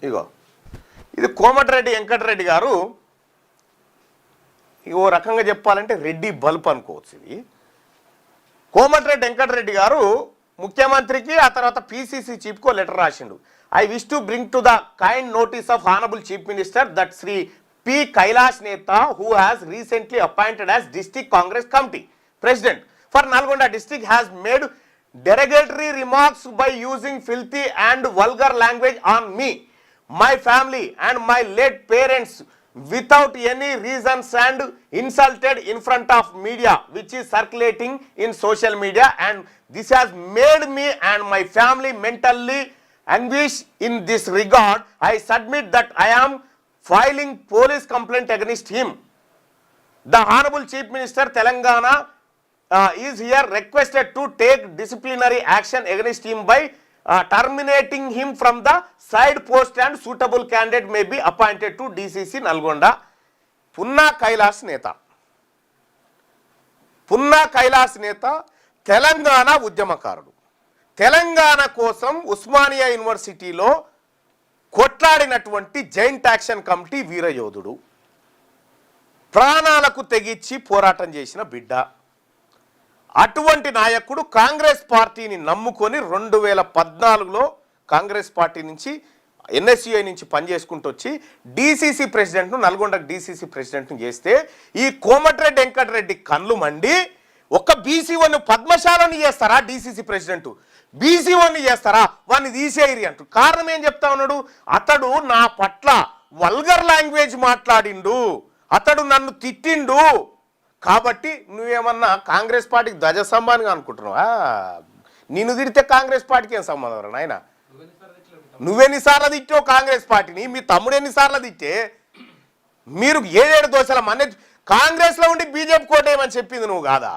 ఇగో ఇది కోమటిరెడ్డి వెంకటరెడ్డి గారు ఓ రకంగా చెప్పాలంటే రెడ్డి బల్బ్ అనుకోవచ్చు. ఇది కోమటిరెడ్డి వెంకటరెడ్డి గారు ముఖ్యమంత్రికి ఆ తర్వాత పిసిసి చీఫ్కో లెటర్ రాసిండు. I wish to bring to the kind notice of honourable chief minister that Shri P Kailash Neta who has recently appointed as district Congress committee president for Nalgonda district has made derogatory remarks by using filthy and vulgar language on me, my family and my late parents without any reasons and insulted in front of media which is circulating in social media, and this has made me and my family mentally anguish. In this regard, I submit that I am filing police complaint against him. The Honorable Chief Minister Telangana is here requested to take disciplinary action against him by terminating him from the side post and suitable candidate may be appointed to DCC Nalgonda. Punna Kailash Neta Telangana ఉద్యమకారుడు. తెలంగాణ కోసం ఉస్మానియా యూనివర్సిటీలో కొట్లాడినటువంటి joint action committee వీరయోధుడు, ప్రాణాలకు తెగించి పోరాటం చేసిన బిడ్డ. అటువంటి నాయకుడు కాంగ్రెస్ పార్టీని నమ్ముకొని 2014లో కాంగ్రెస్ పార్టీ నుంచి ఎన్ఎస్యుఐ నుంచి పనిచేసుకుంటూ వచ్చి డిసిసి ప్రెసిడెంట్ను నల్గొండకు డిసిసి ప్రెసిడెంట్ను చేస్తే ఈ కోమటిరెడ్డి వెంకటరెడ్డి కళ్ళు మండి ఒక్క బీసీ1 పద్మశాలని చేస్తారా డిసిసి ప్రెసిడెంట్, బీసీ1 చేస్తారా వాడిని తీసేయరి అంటూ. కారణం ఏం చెప్తా ఉన్నాడు, అతడు నా పట్ల వల్గర్ లాంగ్వేజ్ మాట్లాడిండు, అతడు నన్ను తిట్టిండు, కాబట్టి నువ్వేమన్నా కాంగ్రెస్ పార్టీకి ధ్వజస్తంభానిగా అనుకుంటున్నావా? నిన్ను తిడితే కాంగ్రెస్ పార్టీకి ఏం సంబంధం రా నాయన? నువ్వెన్నిసార్లు తిట్టావు కాంగ్రెస్ పార్టీని, మీ తమ్ముడు ఎన్నిసార్లు తిట్టే? మీరు 7 దోశల మన కాంగ్రెస్లో ఉండి బీజేపీ కోటేయమని చెప్పింది నువ్వు కాదా?